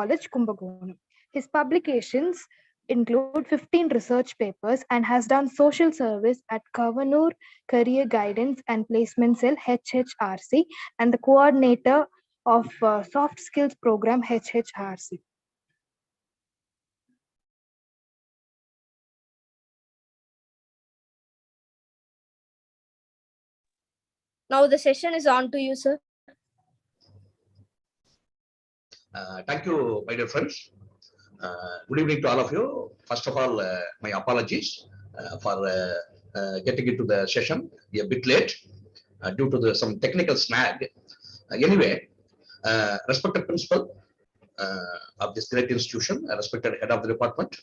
College, Kumbakonam. His publications include 15 research papers and has done social service at Kavanur Career Guidance and Placement Cell HHRC and the coordinator of Soft Skills Program HHRC. Now the session is on to you, sir. Thank you, my dear friends. Good evening to all of you. First of all, my apologies for getting into the session a bit late due to some technical snag. Anyway, respected principal of this great institution, respected head of the department,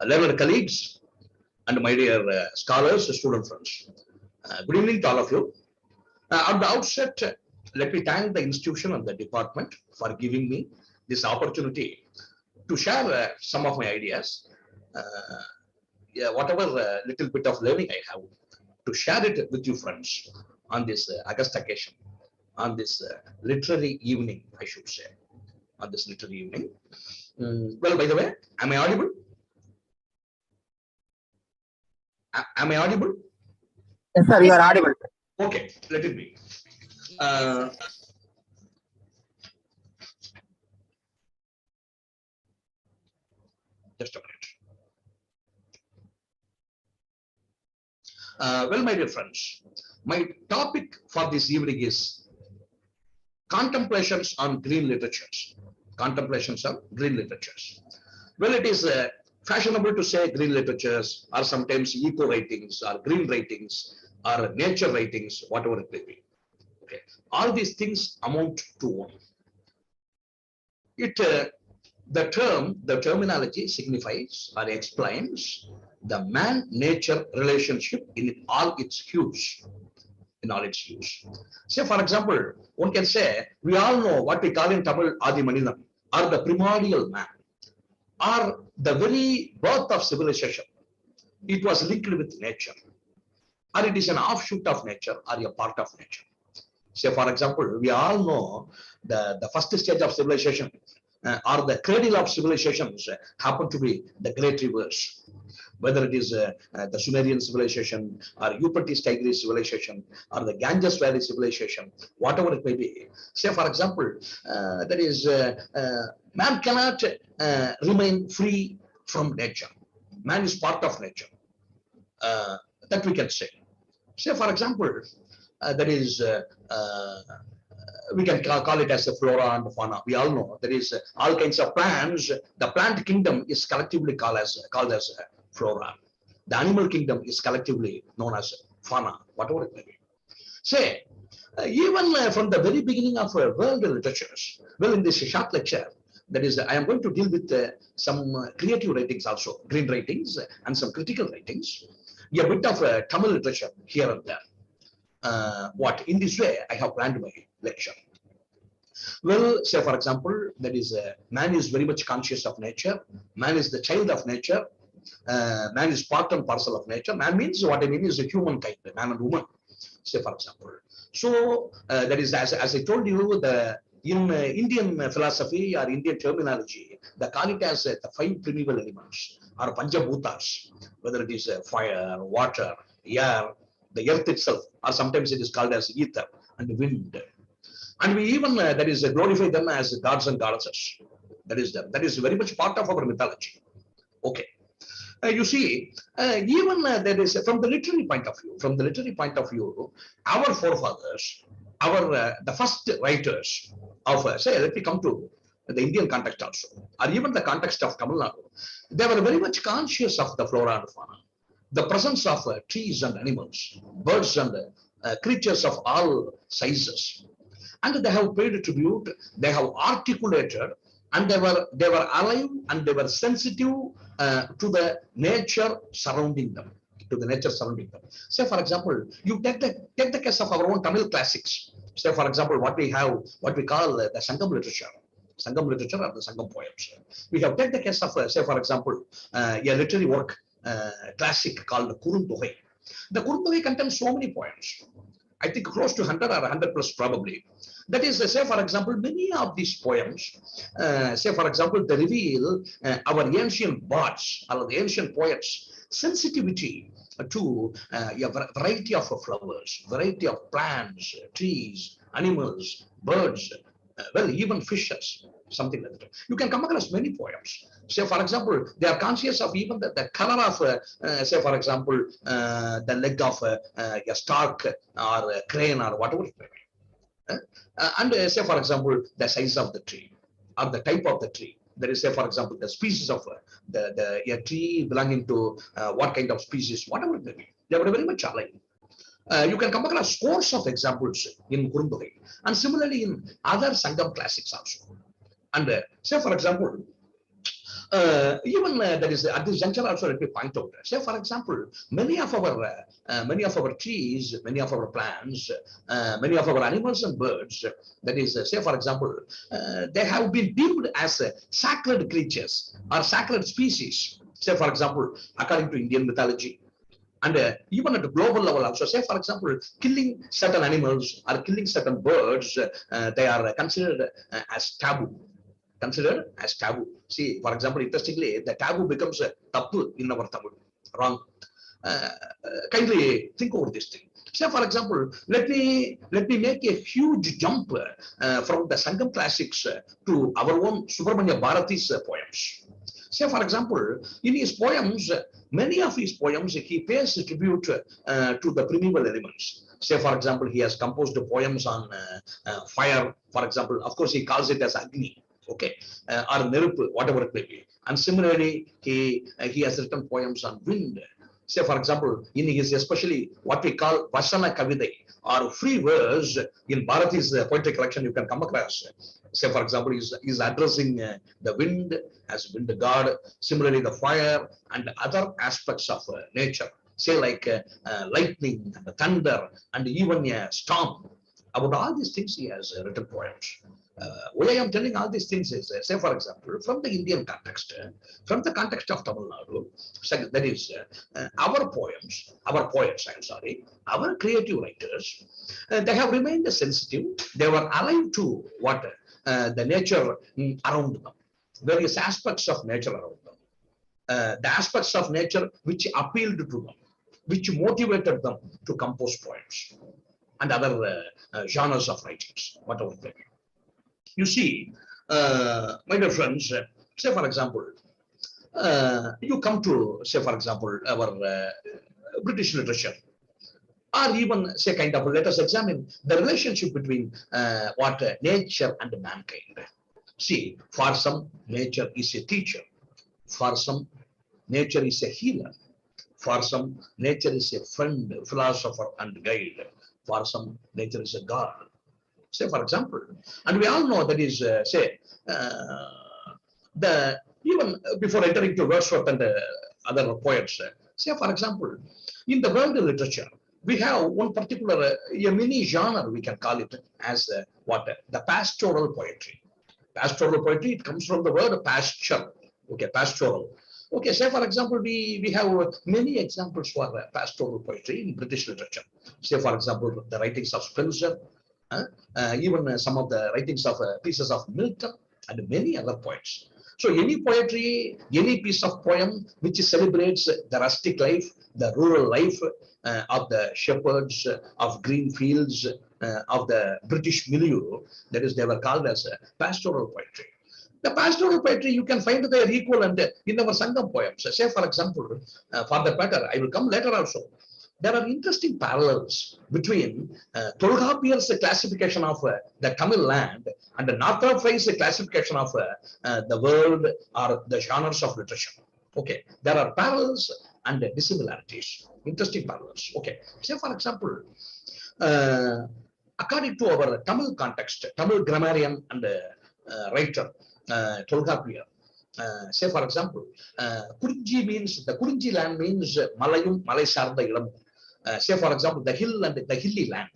learned colleagues, and my dear scholars, student friends. Good evening to all of you. At the outset, let me thank the institution and the department for giving me this opportunity to share some of my ideas, whatever little bit of learning I have, to share it with you friends on this August occasion, on this literary evening, I should say, on this literary evening. Well, by the way, am I audible? Am I audible? Yes, sir, you are audible. Okay, let it be. Just a minute. Well, my dear friends, my topic for this evening is contemplations on green literatures. Contemplations on green literatures. Well, it is fashionable to say green literatures, or sometimes eco writings, or green writings, or nature writings, whatever it may be. Okay, all these things amount to one. The terminology signifies or explains the man-nature relationship in all its hues. Say, for example, one can say, we all know what we call in Tamil Adi Manidan, or the primordial man, or the very birth of civilization. It was linked with nature, or it is an offshoot of nature, or a part of nature. Say, for example, we all know the first stage of civilization, or the cradle of civilizations, happen to be the great rivers. Whether it is the Sumerian civilization, or Euphrates Tigris civilization, or the Ganges Valley civilization, whatever it may be. Say, for example, that is, man cannot remain free from nature. Man is part of nature. That we can say. Say, for example, that is, we can call it as a flora and fauna. We all know there is all kinds of plants. The plant kingdom is collectively called as flora. The animal kingdom is collectively known as fauna, whatever it may be. Say, even from the very beginning of world literatures, well, in this short lecture, that is, I am going to deal with some creative writings also, green writings, and some critical writings, a bit of Tamil literature here and there. In this way, I have planned my lecture. Well, say, for example, that is, man is very much conscious of nature. Man is the child of nature. Man is part and parcel of nature. Man means, what I mean is a humankind, man and woman, say, for example. So, that is, as I told you, in Indian philosophy or Indian terminology, they call it as the 5 primeval elements, or Panchabhutas, whether it is fire, water, air, the earth itself, or sometimes it is called as ether and wind. And we even that is glorify them as gods and goddesses. That is very much part of our mythology. Okay. You see, even there is from the literary point of view, our forefathers, the first writers of say, let me come to the Indian context also, or even the context of Tamil Nadu, they were very much conscious of the flora and fauna, the presence of trees and animals, birds and creatures of all sizes. And they have paid tribute, they have articulated, and they were alive and they were sensitive to the nature surrounding them. Say, for example, you take the case of our own Tamil classics. Say, for example, what we call the Sangam literature or the Sangam poems. We have taken the case of, say, for example, a literary work, classic called Kuruntogai. The Kuruntogai contains so many poems. I think close to 100 or 100 plus probably. That is, say for example, many of these poems, say for example, they reveal our ancient bards or the ancient poets sensitivity to variety of flowers, variety of plants, trees, animals, birds, well, even fishes, something like that. You can come across many poems. Say, for example, they are conscious of even the color of, say, for example, the leg of a stork or a crane or whatever. And say, for example, the size of the tree or the type of the tree. There is, say, for example, the species of a tree belonging to what kind of species, whatever it may be. They are very much aligned. You can come across scores of examples in Kurundugai and similarly in other Sangam classics also. And say, for example, even that is at this juncture also let me point out. Say, for example, many of our trees, many of our plants, many of our animals and birds. That is, say, for example, they have been deemed as sacred creatures or sacred species. Say, for example, according to Indian mythology. And even at the global level also, say for example, killing certain animals or killing certain birds, they are considered as taboo. Considered as taboo. See, for example, interestingly, the taboo becomes a tapu in our Tamil. Wrong. Kindly think over this thing. Say, for example, let me make a huge jump from the Sangam classics to our own Subramanya Bharati's poems. Say, for example, in his poems, many of his poems, he pays tribute to the primeval elements. Say, for example, he has composed poems on fire, for example. Of course, he calls it as Agni, okay, or Nerupu, whatever it may be. And similarly, he has written poems on wind. Say, for example, in his especially what we call Vasana Kavidai, or free verse in Bharati's poetry collection, you can come across. Say, for example, he's addressing the wind as wind god, similarly the fire and other aspects of nature, say like lightning, and thunder, and even a storm. About all these things, he has written poems. Why I am telling all these things is, say, for example, from the Indian context, from the context of Tamil Nadu, that is, our poems, our poets, I'm sorry, our creative writers, they have remained sensitive. They were alive to what the nature around them, various aspects of nature around them, the aspects of nature which appealed to them, which motivated them to compose poems and other genres of writings, whatever they be. You see, my dear friends, say for example, you come to, say for example, our British literature, or even say kind of, let us examine the relationship between what nature and mankind. See, for some, nature is a teacher. For some, nature is a healer. For some, nature is a friend, philosopher, and guide. For some, nature is a god. Say, for example, and we all know that is, say, the even before entering to Wordsworth and other poets, say, for example, in the world literature, we have one particular a mini genre, we can call it as what the pastoral poetry. Pastoral poetry, it comes from the word pasture. Okay, pastoral. Okay, say for example, we have many examples for pastoral poetry in British literature. Say for example, the writings of Spenser, even some of the writings of pieces of Milton and many other poets. So any poetry, any piece of poem which celebrates the rustic life, the rural life of the shepherds, of green fields, of the British milieu, that is, they were called as pastoral poetry. The pastoral poetry, you can find their equivalent in our Sangam poems. Say, for example, for the matter, I will come later also. There are interesting parallels between Tolkapier's classification of the Tamil land and the Northrop-Frye's classification of the world or the genres of literature. Okay, there are parallels and dissimilarities. Interesting parallels. Okay, say for example, according to our Tamil context, Tamil grammarian and writer Tolkapier, say for example, Kurinji means, the Kurinji land means Malayum, Malay Sarda Ilam. Say for example, the hill and the hilly land.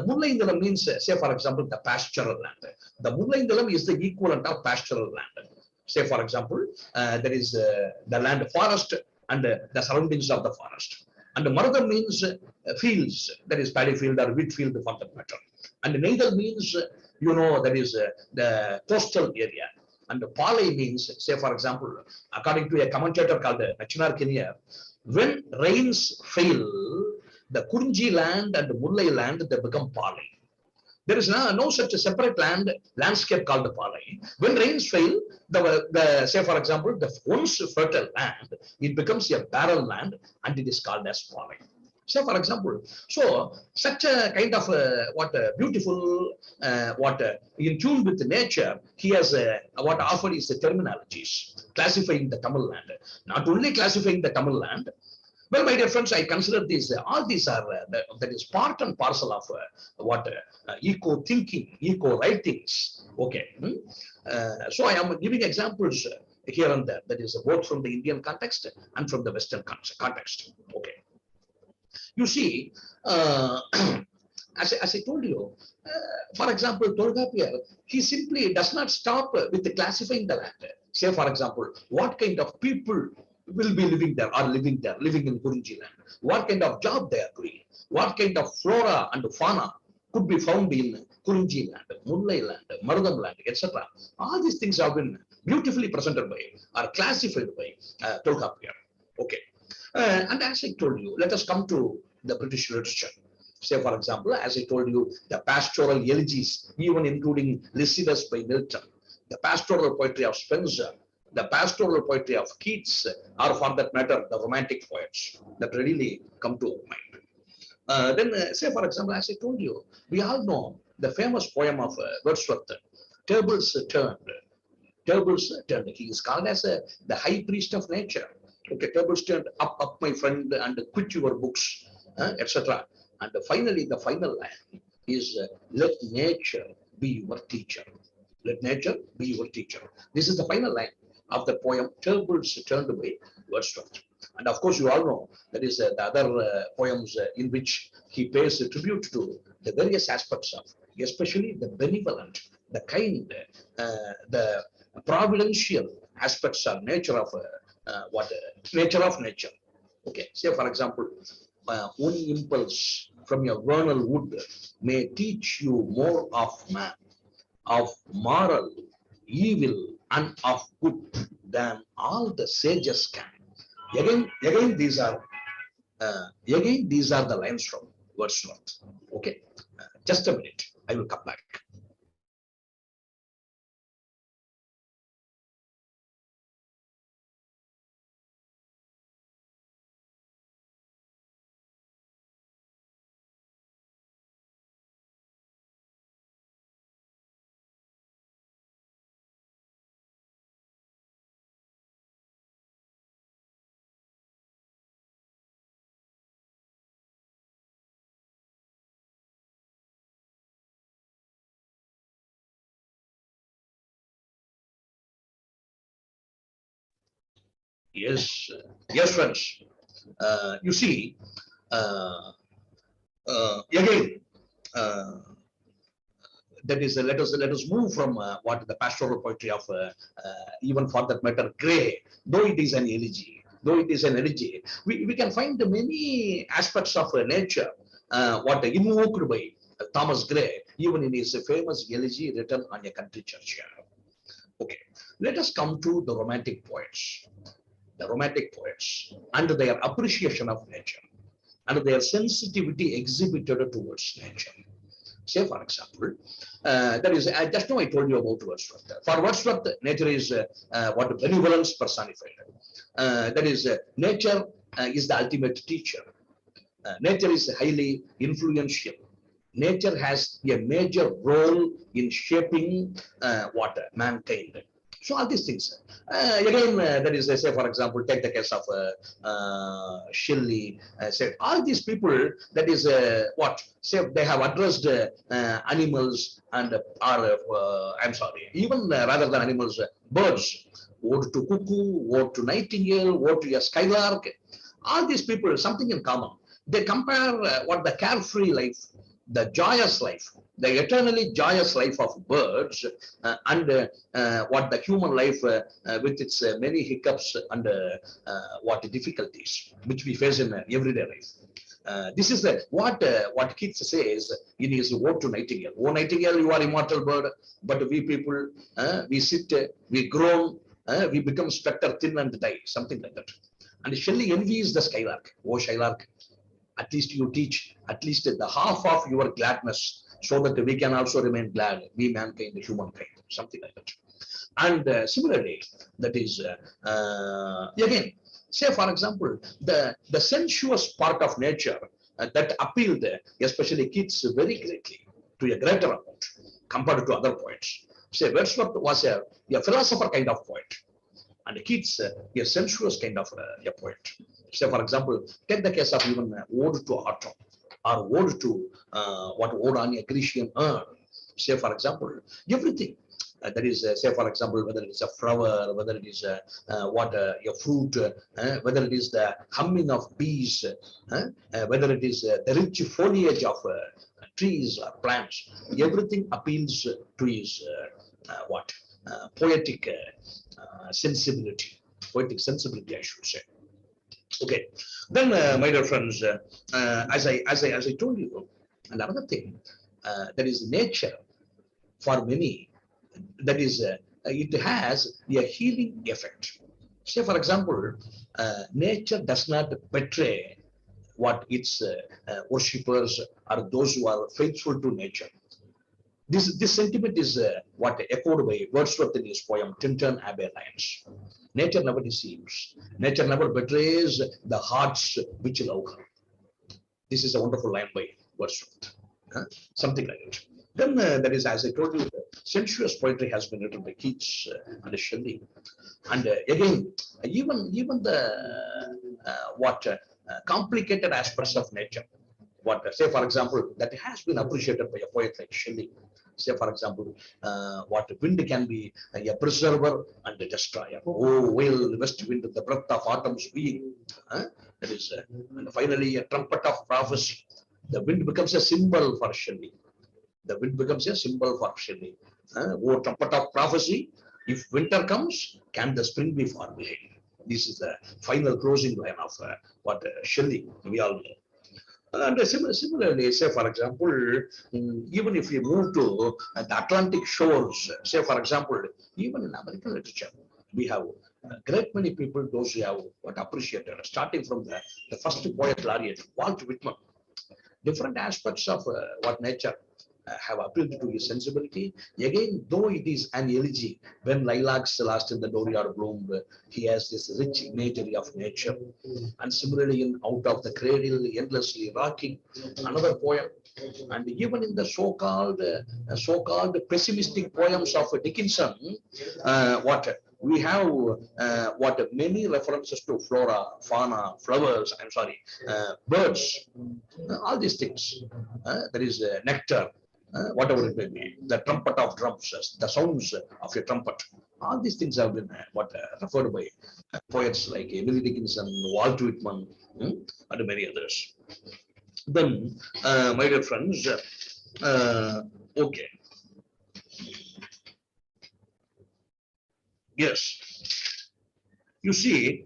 Mullaindalam means, say for example, the pastoral land. The Mullaindalam is the equivalent of pastoral land. Say for example, there is the land forest and the surroundings of the forest. And Maradam means fields, that is paddy field or wheat field for that matter. And Neithal means, that is the coastal area. And Palai means, say for example, according to a commentator called Nachinar Kenya, when rains fail, the Kurunji land and the Mullai land, they become Palai. There is no such a separate landscape called the Palai. When rains fail, say for example, the once fertile land, it becomes a barren land and it is called as Palai. Say for example, so such a kind of beautiful, in tune with nature, he has what offered is the terminologies, classifying the Tamil land. Not only classifying the Tamil land, well, my dear friends, I consider these, all these are, that is part and parcel of eco-thinking, eco-writings. Okay. So I am giving examples here and there, that is both from the Indian context and from the Western context. Okay. You see, as I told you, for example, Tolgapiyar, he simply does not stop with the classifying the land. Say, for example, what kind of people will be living there or living in Kurunji land? What kind of job they are doing? What kind of flora and fauna could be found in Kurunji land, Mullai land, Maradam land, etc. All these things have been beautifully presented by or classified by Tolgapiyar. Okay. And as I told you, let us come to the British literature. Say, for example, as I told you, the pastoral elegies, even including Lycidas by Milton, the pastoral poetry of Spenser, the pastoral poetry of Keats, or for that matter, the romantic poets that readily come to mind. Then, say, for example, as I told you, we all know the famous poem of Wordsworth, Tables Turned. Tables Turned. He is called as the high priest of nature. Okay, tables turned, up, my friend, and quit your books, etc. And finally, the final line is, let nature be your teacher. Let nature be your teacher. This is the final line of the poem, Tables Turned by Wordsworth. And of course, you all know that is the other poems in which he pays tribute to the various aspects of, especially the benevolent, the kind, the providential aspects of nature of nature of nature. Okay, say for example, one impulse from your vernal wood may teach you more of man, of moral, evil, and of good than all the sages can. Again, these are the lines from Wordsworth. Okay, just a minute, I will come back. Yes, yes, friends. You see, again, that is, let us move from what the pastoral poetry of, even for that matter, Gray, though it is an elegy, we can find many aspects of nature, what invoked by Thomas Gray, even in his famous elegy written on a country church. Okay, let us come to the romantic poets. The romantic poets and their appreciation of nature and their sensitivity exhibited towards nature. Say, for example, that is, just now I told you about Wordsworth. For Wordsworth, nature is what benevolence personified. That is, nature is the ultimate teacher. Nature is highly influential. Nature has a major role in shaping mankind. So all these things. Again, that is, say, for example, take the case of Shelley. Said all these people, that is say they have addressed animals and I'm sorry, even rather than animals, birds. Ode to cuckoo, ode to nightingale, ode to a skylark. All these people, something in common. They compare what the carefree life, the joyous life, the eternally joyous life of birds and what the human life with its many hiccups and what difficulties which we face in everyday life. This is what Keats says in his Ode to Nightingale. Oh Nightingale, you are immortal bird, but we people, we sit, we groan, we become spectre, thin and die, something like that. And Shelley envies the skylark. Oh Skylark, at least you teach at least the half of your gladness so that we can also remain glad, we mankind, humankind, something like that. And similarly, that is again, say for example, the sensuous part of nature that appealed, especially kids, very greatly to a greater amount compared to other poets. Say Wordsworth was a philosopher kind of poet, and Keats a sensuous kind of a poet. Say for example, take the case of even Ode to Autumn or Ode to what Ode on a Grecian urn. Say for example, everything. That is, say for example, whether it is a flower, whether it is a fruit, whether it is the humming of bees, whether it is the rich foliage of trees or plants, everything appeals to his poetic sensibility, I should say. Okay, then my dear friends, as I told you, and another thing, that is nature for many, that is it has a healing effect. Say for example, nature does not betray what its worshippers or those who are faithful to nature. This sentiment is what echoed by Wordsworth in his poem Tintern Abbey Lines. Nature never deceives. Nature never betrays the hearts which love her. This is a wonderful line by Wordsworth. Something like it. Then that is, as I told you, sensuous poetry has been written by Keats and Shelley. And again, even the complicated aspects of nature. Say for example, that has been appreciated by a poet like Shelley. Say for example, what wind can be a preserver and a destroyer. Oh, wail west wind, the breath of autumn's being. That is, and finally a trumpet of prophecy. The wind becomes a symbol for Shelley. The wind becomes a symbol for Shelley. Oh, trumpet of prophecy. If winter comes, can the spring be far behind? This is the final closing line of Shelley, we all know. And similarly, say for example, even if you move to the Atlantic shores, say for example, even in American literature, we have a great many people, those who have appreciated, starting from the first poet laureate, Walt Whitman. Different aspects of nature have appealed to his sensibility. Again, though it is an elegy, when lilacs last in the dooryard bloomed, he has this rich imagery of nature. And similarly, in Out of the Cradle, endlessly rocking, another poem. And even in the so-called pessimistic poems of Dickinson, we have many references to flora, fauna, flowers, birds, all these things. There is nectar, whatever it may be, the trumpet of drums, the sounds of a trumpet. All these things have been referred by poets like Emily Dickinson, Walt Whitman, and many others. Then, my dear friends, okay. Yes. You see,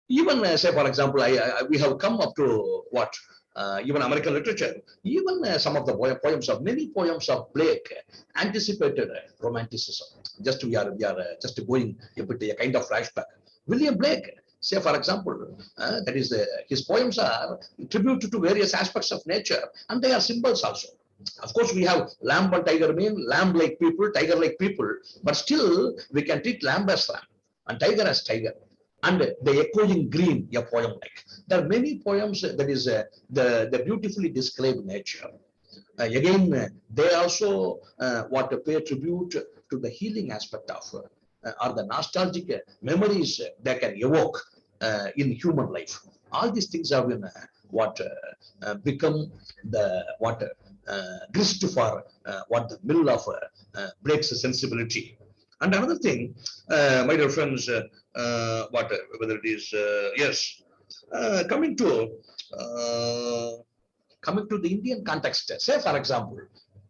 even say for example, we have come up to even American literature, even some of the many poems of Blake anticipated romanticism. Just we are just going a bit a kind of flashback. William Blake, say for example, that is his poems are tribute to various aspects of nature, and they are symbols also. Of course, we have lamb and tiger mean lamb-like people, tiger-like people, but still we can treat lamb as lamb and tiger as tiger. And the echoing green, a poem like. There are many poems that is the beautifully described nature. Again, they also pay tribute to the healing aspect of or the nostalgic memories they can evoke in human life. All these things have been become the grist for the mill of Blake's sensibility. And another thing, my dear friends, whether it is yes, coming to Coming to the Indian context, say for example,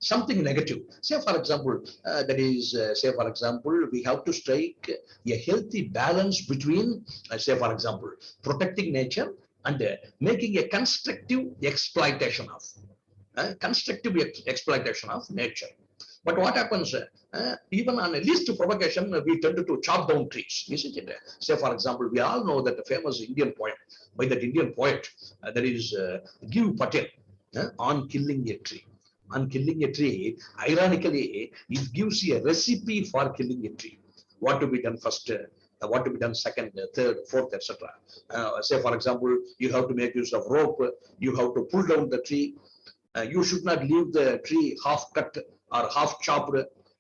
something negative. Say for example, say for example, we have to strike a healthy balance between, say for example, protecting nature and making a constructive exploitation of nature. But what happens, even on a least provocation, we tend to chop down trees, isn't it? Say, for example, we all know that the famous Indian poem by that Indian poet, that is Give Patel, on killing a tree. On killing a tree, ironically, it gives you a recipe for killing a tree. What to be done first, what to be done second, third, fourth, etc. Say, for example, you have to make use of rope, you have to pull down the tree. You should not leave the tree half cut or half chopped,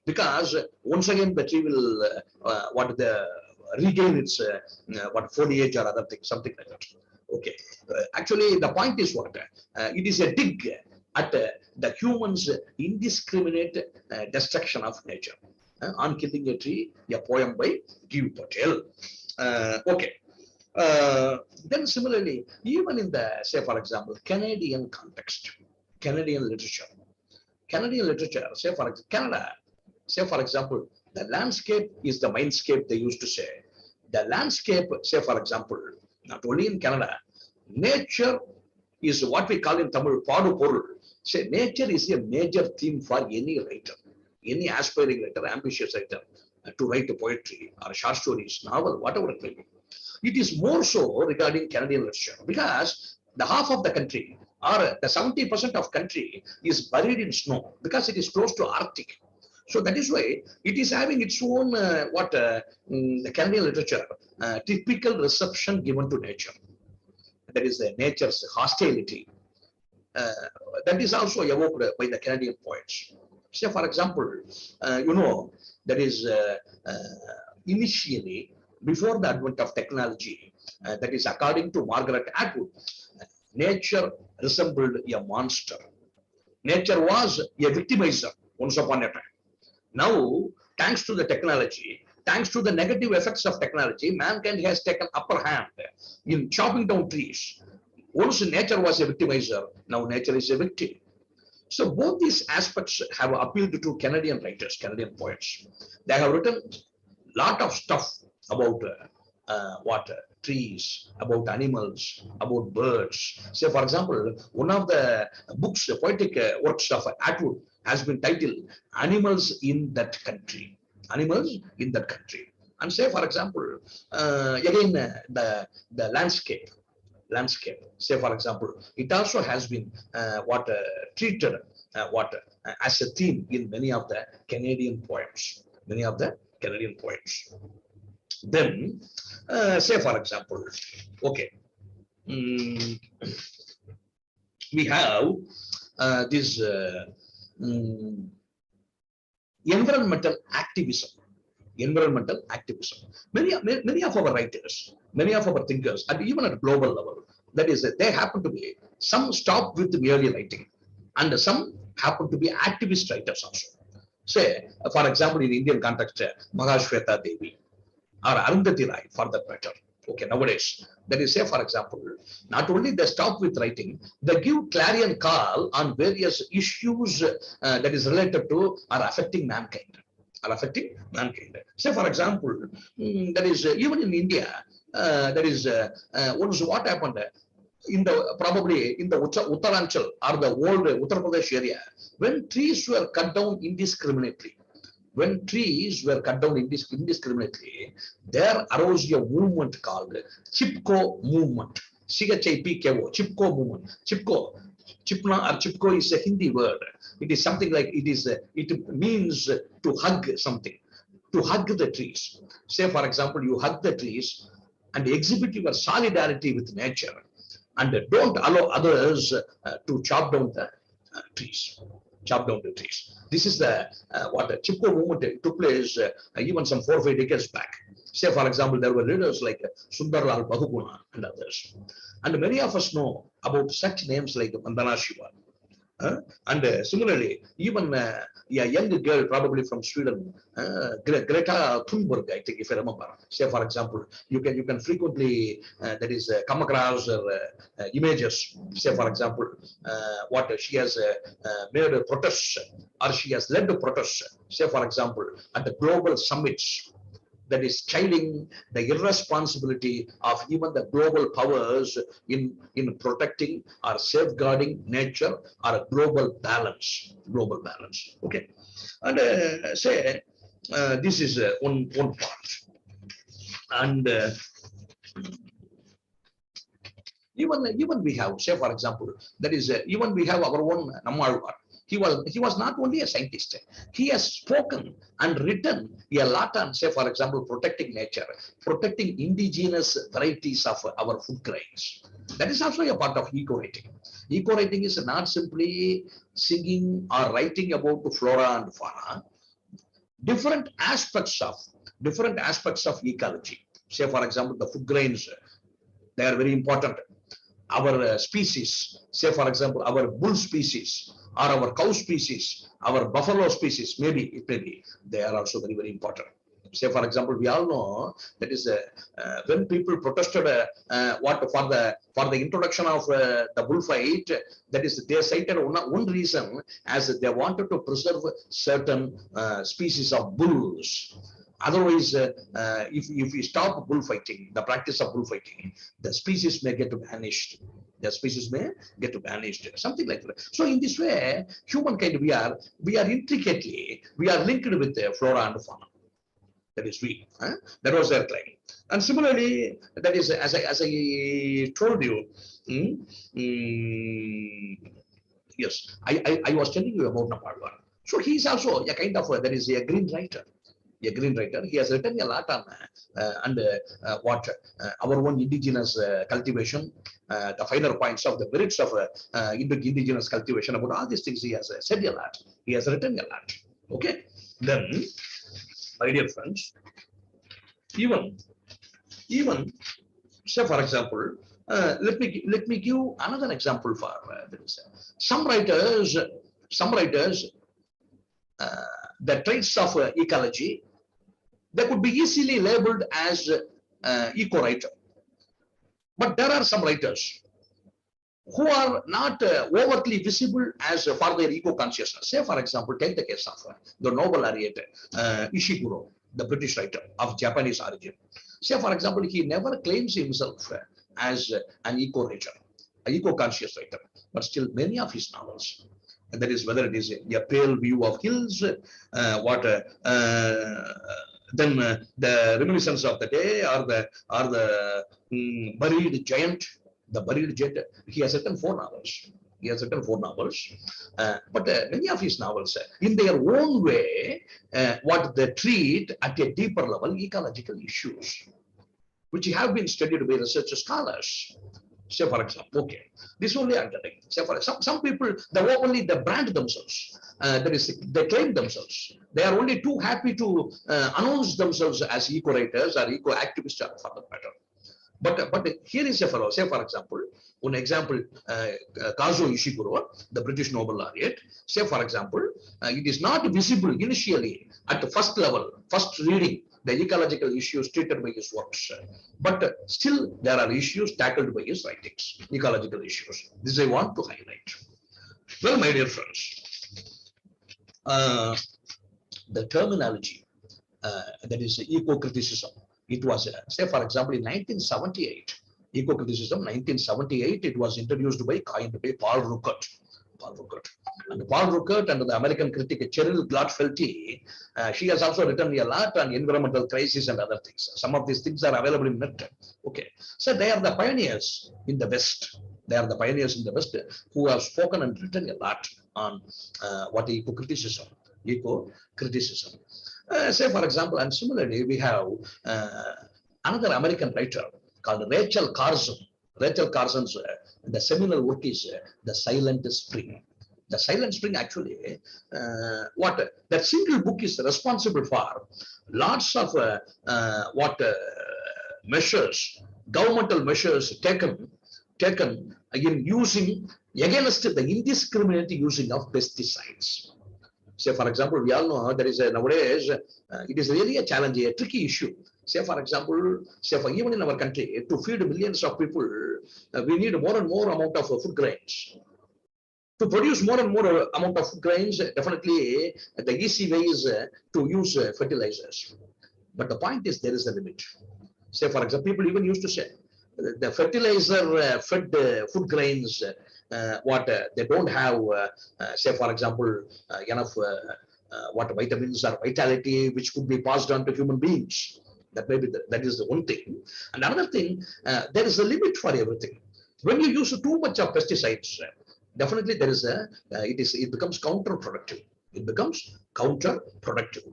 because once again the tree will regain its foliage or other things, something like that. Okay, actually the point is what, it is a dig at the humans' indiscriminate destruction of nature. On killing a tree, a poem by Give Patel. Okay. Then similarly, even in the, say for example, Canadian context, Canadian literature, say for Canada, say for example, the landscape is the mindscape, they used to say. The landscape, say for example, not only in Canada, nature is what we call in Tamil, Padu Porul. Say nature is a major theme for any writer, any aspiring writer, ambitious writer, to write poetry or short stories, novel, whatever it may be. It is more so regarding Canadian literature, because the half of the country, or the 70% of country, is buried in snow because it is close to Arctic. So that is why it is having its own the Canadian literature, typical reception given to nature. That is nature's hostility. That is also evoked by the Canadian poets. Say, for example, that is initially, before the advent of technology, that is according to Margaret Atwood, nature resembled a monster. Nature was a victimizer once upon a time. Now, thanks to the technology, thanks to the negative effects of technology, mankind has taken upper hand in chopping down trees. Once nature was a victimizer, now nature is a victim. So both these aspects have appealed to Canadian writers, Canadian poets. They have written a lot of stuff about trees, about animals, about birds. Say, for example, one of the books, poetic works of Atwood has been titled Animals in That Country. Animals in That Country. And say, for example, again, the landscape. Say, for example, it also has been treated as a theme in many of the Canadian poems. Then, say for example, okay, we have this environmental activism. Many of our writers, many of our thinkers, and even at global level, that is, they happen to be, some stop with merely writing, and some happen to be activist writers also. Say, for example, in Indian context, Mahashweta Devi or Arundhati Rai, for that matter. Okay, nowadays, that is, say, for example, not only they stop with writing, they give clarion call on various issues that is related to or affecting mankind. Say, for example, that is, even in India, that is, once what happened in the, probably in the Uttaranchal or the old Uttar Pradesh area, when trees were cut down indiscriminately, there arose a movement called Chipko movement. CHIPKO, Chipko movement. Chipna or Chipko is a Hindi word. It is something like, it means to hug something, to hug the trees. Say, for example, you hug the trees and exhibit your solidarity with nature, and don't allow others to chop down the trees. This is the what the Chipko movement took place even some 4 or 5 decades back. Say, for example, there were leaders like Sundarlal Bahuguna and others. And many of us know about such names like Vandana Shiva, And similarly, even a young girl, probably from Sweden, Greta Thunberg, I think, if I remember. Say, for example, you can frequently that is come across images. Say, for example, what she has made a protest, or she has led a protest. Say, for example, at the global summits, that is chiding the irresponsibility of even the global powers in protecting or safeguarding nature or a global balance. Global balance. Okay. And say this is one part. And even we have, say for example, that is even we have our own Nammalvar. He was not only a scientist. He has spoken and written a lot on, say for example, protecting nature, protecting indigenous varieties of our food grains. That is also a part of eco-writing. Eco-writing is not simply singing or writing about the flora and fauna. Different aspects of ecology. Say for example, the food grains, they are very important. Our species, say for example, our bull species or our cow species, our buffalo species, maybe they are also very, very important. Say for example, we all know that is when people protested what for the introduction of the bullfight, that is they cited one reason as they wanted to preserve certain species of bulls. Otherwise, if we stop bullfighting, the practice of bullfighting, the species may get vanished. The species may get vanished, something like that. So in this way, humankind, we are intricately, we are linked with the flora and fauna. That is we. That was their claim. And similarly, that is as I told you. Yes, I was telling you about Naparwar. So he is also a kind of there is a green writer. A green writer. He has written a lot on what our own indigenous cultivation, the finer points of the merits of indigenous cultivation. About all these things, he has said a lot. He has written a lot. Okay. Then, my dear friends, even say for example, let me give another example for this. Some writers, the traits of ecology, they could be easily labeled as eco-writer. But there are some writers who are not overtly visible as for their eco-consciousness. Say, for example, take the case of the Nobel laureate Ishiguro, the British writer of Japanese origin. Say, for example, he never claims himself as an eco-writer, an eco-conscious writer, but still many of his novels, and that is whether it is a pale view of hills, then the reminiscence of the day, or the buried giant, the buried jet. He has written 4 novels. But many of his novels, in their own way, what they treat at a deeper level, ecological issues, which have been studied by research scholars. Say for example, okay, this only I'm telling. Say for some people, they brand themselves. That is, they claim themselves. They are only too happy to announce themselves as eco-writers or eco-activists, for that matter. But here is a fellow. Say for example, Kazuo Ishiguro, the British Nobel laureate. Say for example, it is not visible initially at the first level, first reading, the ecological issues treated by his works, but still there are issues tackled by his writings, ecological issues. This I want to highlight. Well, my dear friends, the terminology that is eco-criticism. It was, say for example, in 1978, eco-criticism, 1978, it was introduced by, coined by Paul Ruckert. And Paul Ruckert and the American critic Cheryl Gladfelty, she has also written a lot on environmental crisis and other things. Some of these things are available in net. Okay, so they are the pioneers in the West. Who have spoken and written a lot on what eco-criticism. Say for example, and similarly, we have another American writer called Rachel Carson. Rachel Carson's the seminal work is The Silent Spring. The Silent Spring, actually, that single book is responsible for lots of measures, governmental measures taken in using against the indiscriminate using of pesticides. Say, for example, we all know there is a nowadays, it is really a challenge, a tricky issue. Say, for example, say for even in our country, to feed millions of people, we need more and more amount of food grains. To produce more and more amount of food grains, definitely the easy way is to use fertilizers. But the point is there is a limit. Say, for example, people even used to say the fertilizer fed food grains, they don't have, say, for example, enough what vitamins or vitality which could be passed on to human beings. That may be that is the one thing. And another thing, there is a limit for everything. When you use too much of pesticides, definitely there is a it becomes counterproductive. It becomes counterproductive.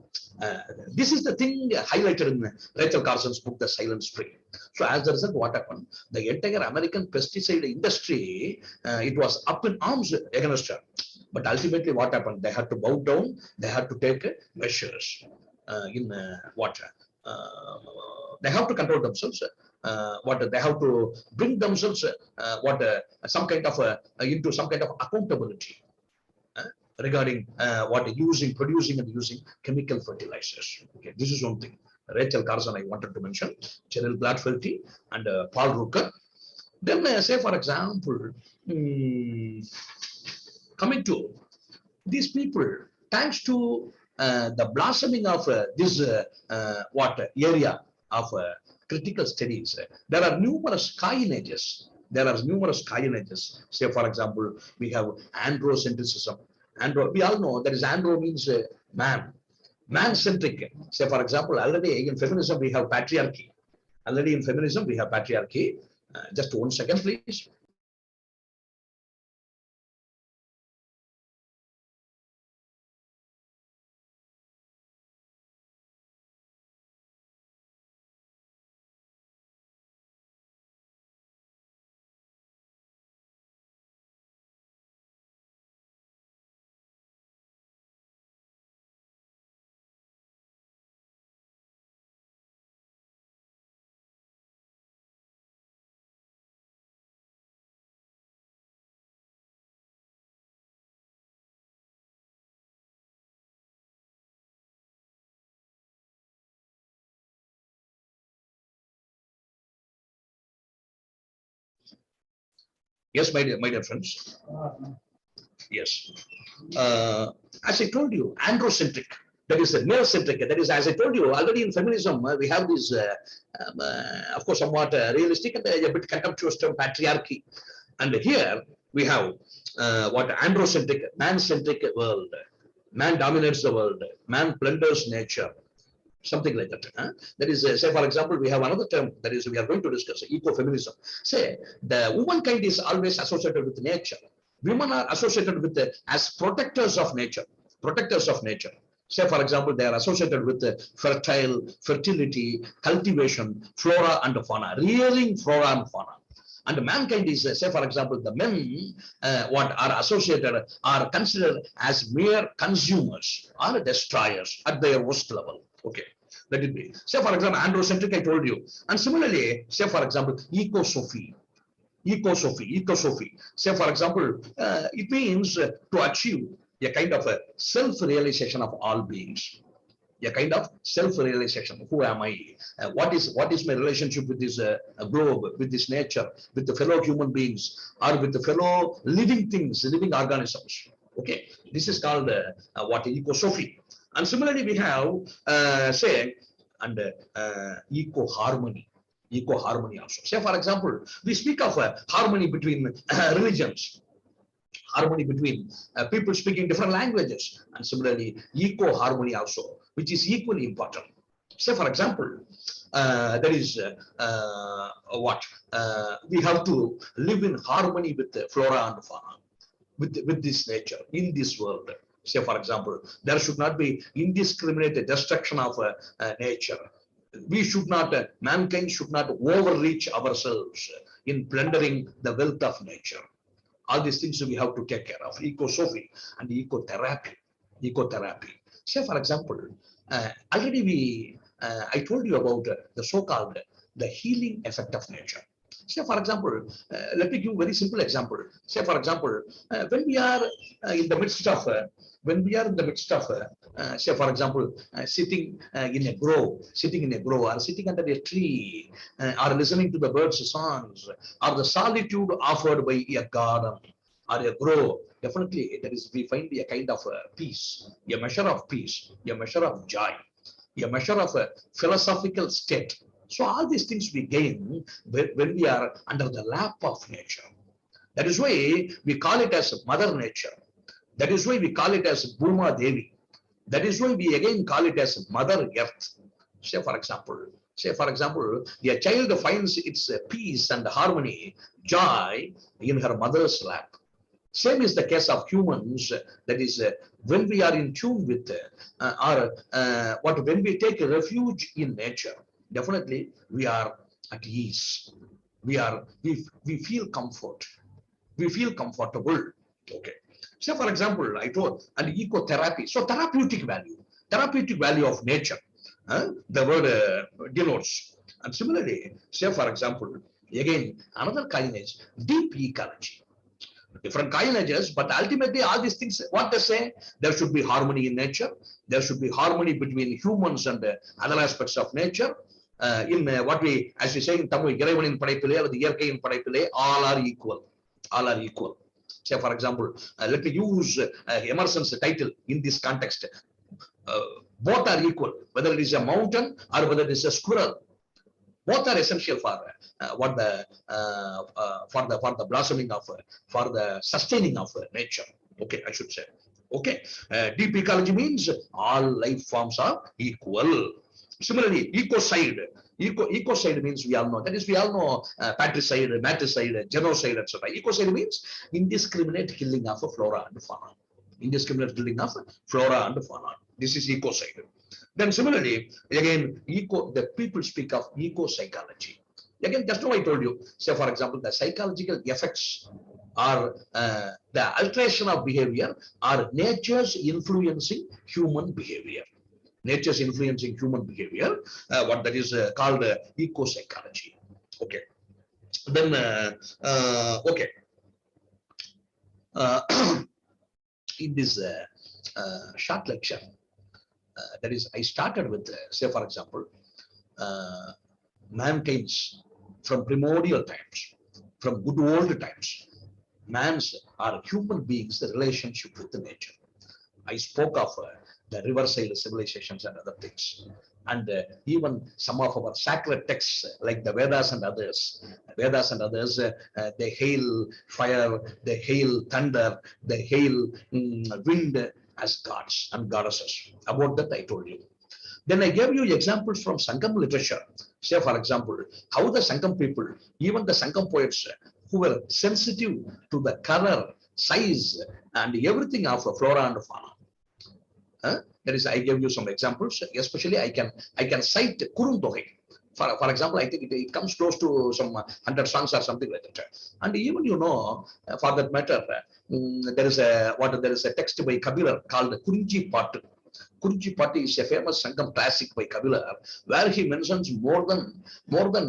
This is the thing highlighted in Rachel Carson's book, The Silent Spring. So as a result, what happened? The entire American pesticide industry, it was up in arms against her. But ultimately, what happened? They had to bow down. They had to take measures in what they have to control themselves. What they have to bring themselves some kind of into some kind of accountability regarding producing and using chemical fertilizers. Okay, this is one thing. Rachel Carson, I wanted to mention, Cheryl Blatfelty and Paul Rooker. Then say, for example, coming to these people, thanks to the blossoming of this area of critical studies, there are numerous coinages. Say, for example, we have androcentrism. We all know that is andro means man, man-centric. Say, for example, already in feminism we have patriarchy. Just 1 second, please. Yes, my dear friends. Yes. As I told you, androcentric. That is male-centric. That is, as I told you, already in feminism, we have this, of course, somewhat realistic and a bit contemptuous term patriarchy. And here we have androcentric, man-centric world. Man dominates the world. Man plunders nature. Something like that. That is, say, for example, we have another term that is we are going to discuss, ecofeminism. Say, the womankind is always associated with nature. Women are associated with as protectors of nature. Say, for example, they are associated with fertility, cultivation, flora and fauna, rearing flora and fauna. And mankind is, say, for example, the men what are associated are considered as mere consumers or destroyers at their worst level. Okay, let it be. Say, for example, androcentric, I told you. And similarly, say, for example, ecosophy. Say, for example, it means to achieve a kind of a self-realization of all beings. A kind of self-realization. Who am I? What is my relationship with this globe, with this nature, with the fellow human beings, or with the fellow living things, living organisms? Okay, this is called ecosophy. And similarly, we have say eco-harmony. Also. Say, for example, we speak of harmony between religions, harmony between people speaking different languages, and similarly eco-harmony also, which is equally important. Say, for example, there is we have to live in harmony with the flora and fauna, with this nature in this world. Say, for example, there should not be indiscriminate destruction of nature. We should not, mankind should not overreach ourselves in plundering the wealth of nature. All these things we have to take care of. Ecosophy and ecotherapy. Say, for example, already I told you about the so-called the healing effect of nature. Say, for example, let me give a very simple example. Say, for example, when we are in the midst of, say, for example, sitting sitting in a grove, or sitting under a tree, or listening to the birds' songs, or the solitude offered by a garden or a grove, definitely that is, we find a kind of peace, a measure of peace, a measure of joy, a measure of a philosophical state. So all these things we gain when we are under the lap of nature. That is why we call it as Mother Nature. That is why we call it as Bhuma Devi. That is why we again call it as Mother Earth. Say for example, a child finds its peace and harmony, joy in her mother's lap. Same is the case of humans. That is, when we are in tune with, when we take refuge in nature, definitely we are at ease. We feel comfort. We feel comfortable. Okay. So, for example, I told an ecotherapy. So, therapeutic value of nature. The word denotes. And similarly, say for example, again another coinage, deep ecology. Different coinages, but ultimately all these things, what they say, there should be harmony in nature. There should be harmony between humans and other aspects of nature. What we, as we say in Tamil, இறைவனின் படைப்பிலே அல்லது இயற்கையின் படைப்பிலே, all are equal. All are equal. Say for example, let me use Emerson's title in this context. Both are equal, whether it is a mountain or whether it is a squirrel. Both are essential for the blossoming of, for the sustaining of nature. Okay, I should say. Okay, deep ecology means all life forms are equal. Similarly, ecocide. Ecocide means we all know. That is, we all know patricide, matricide, genocide, etc. Ecocide means indiscriminate killing of flora and fauna. Indiscriminate killing of flora and fauna. This is ecocide. Then similarly, again, the people speak of eco-psychology. Again, just now I told you, say for example, the psychological effects are the alteration of behavior are nature's influencing human behavior. Nature's influencing human behavior, what that is called eco-psychology. Okay. Then, okay. In this short lecture, that is, I started with, say for example, mankind's from primordial times, from good old times, man's or human beings' relationship with the nature. I spoke of the riverside civilizations and other things. And even some of our sacred texts, like the Vedas and others, they hail fire, they hail thunder, they hail wind as gods and goddesses. About that I told you. Then I gave you examples from Sangam literature. Say, for example, how the Sangam people, even the Sangam poets, who were sensitive to the color, size, and everything of flora and fauna. That is, I gave you some examples. Especially, I can cite Kuruntogai. For example, I think it comes close to some 100 songs or something like that. And even for that matter, there is a text by Kabila called Kurinji Pattu. Kurinji Pattu is a famous Sangam classic by Kabila, where he mentions more than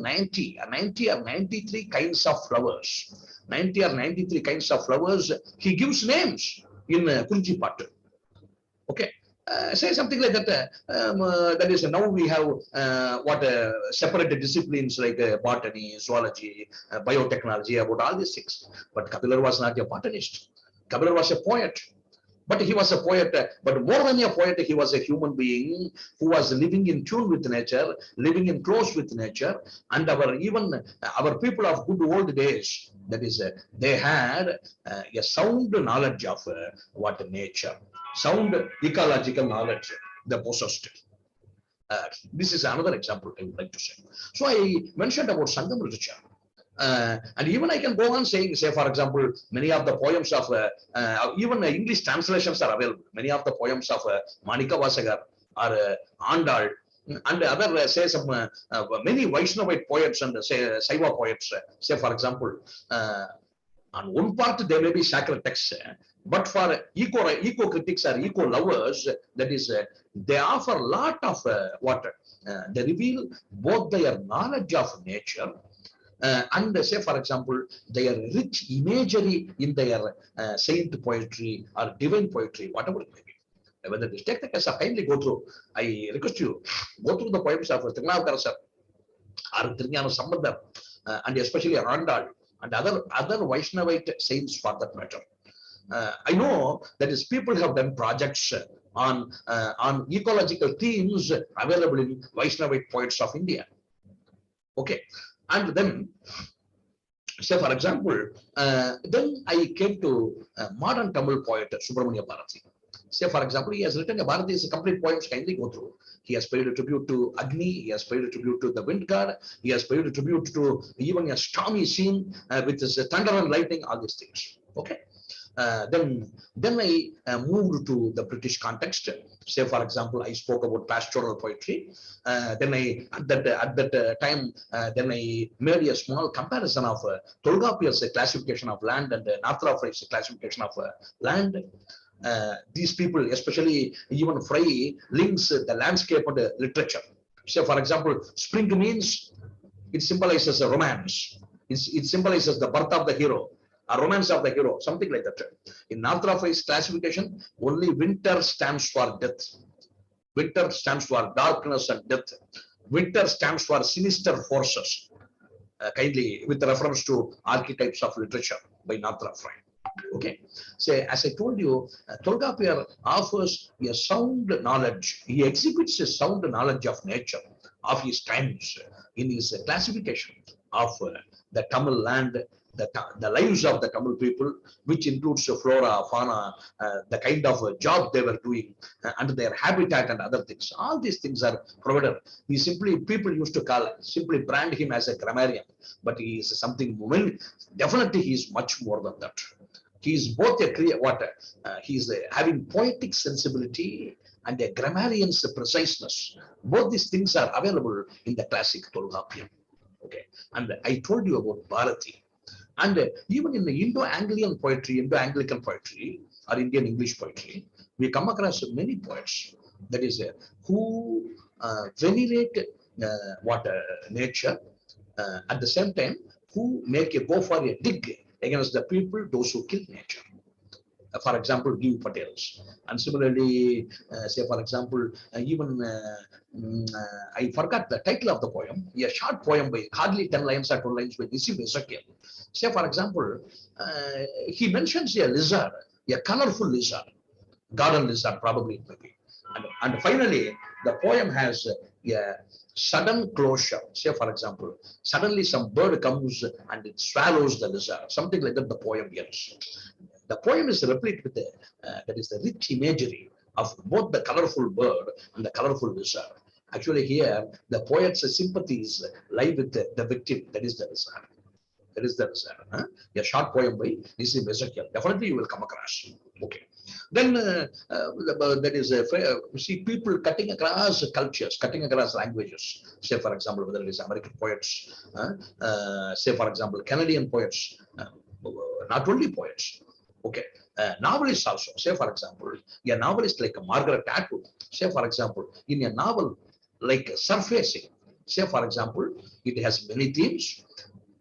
90 or 93 kinds of flowers. 90 or 93 kinds of flowers. He gives names in Kurinji Pattu. Okay. Say something like that. That is, now we have separate disciplines like botany, zoology, biotechnology, about all these things. But Kabila was not a botanist. Kabila was a poet. But he was a poet, but more than a poet, he was a human being who was living in tune with nature, living in close with nature. And our people of good old days, that is, they had a sound knowledge of nature, sound ecological knowledge they possessed. This is another example I would like to say. So I mentioned about Sangam literature. And even I can go on saying, say for example, many of the poems of even English translations are available. Many of the poems of Manika Vasagar or Andal and other many Vaishnavite poets and Saiva poets. Say for example, on one part there may be sacred texts, but for eco critics or eco lovers, that is, they offer a lot of they reveal both their knowledge of nature And say, for example, their rich imagery in their saint poetry or divine poetry, whatever it may be. Whether it is, take the case of, kindly go through. I request you, go through the poems of Tirunavukarathar or Tirunjana Sambandar, and especially Randal and other Vaishnavite saints for that matter. I know that is people have done projects on ecological themes available in Vaishnavite poets of India. Okay, and then say for example, then I came to modern Tamil poet Subramania Bharati. Say for example, he has written a Bharati's complete poems. Kindly go through. He has paid a tribute to Agni. He has paid a tribute to the wind god. He has paid a tribute to even a stormy scene with his thunder and lightning. All these things. Okay. Then I moved to the British context. Say, for example, I spoke about pastoral poetry. Then I, at that time, then I made a small comparison of Tolgapiyar's classification of land and Narthra Frey's classification of land. These people, especially even Frey, links the landscape and the literature. Say, for example, spring means it symbolizes a romance. It symbolizes the birth of the hero, a romance of the hero, something like that. In Narthra Frey's classification, only winter stands for death. Winter stands for darkness and death. Winter stands for sinister forces. Kindly with reference to archetypes of literature by Narthra Frey. Okay, so as I told you, Tolgapiyar offers a sound knowledge. He exhibits a sound knowledge of nature, of his times, in his classification of the Tamil land, the lives of the Tamil people, which includes flora, fauna, the kind of job they were doing, and their habitat and other things. All these things are provided. He simply, people used to call, simply brand him as a grammarian, but he is something, definitely he is much more than that. He is both a he is having poetic sensibility and a grammarian's preciseness. Both these things are available in the classic Tolgapiyar. Okay, and I told you about Bharati. And even in the Indo-Anglican poetry, or Indian English poetry, we come across many poets, that is, who venerate nature, at the same time, who make a go for a dig against the people, those who kill nature. For example, Giv Patels. And similarly, say for example, even I forgot the title of the poem, a short poem by hardly 10 lines or 12 lines by Nissim Ezekiel. Say for example, he mentions a lizard, a colorful lizard, garden lizard probably maybe. And finally, the poem has a sudden closure. Say for example, suddenly some bird comes and it swallows the lizard, something like that the poem ends. The poem is replete with that is the rich imagery of both the colorful bird and the colorful lizard. Actually here, the poet's sympathies lie with the victim, that is the lizard. That is the lizard. A short poem by Nissim Ezekiel. Definitely you will come across. Okay. Then that is, see people cutting across cultures, cutting across languages. Say for example, whether it is American poets, say for example, Canadian poets, not only poets. Okay, novelists also. Say for example, a novelist like Margaret Atwood. Say for example, in a novel like Surfacing. Say for example, it has many themes.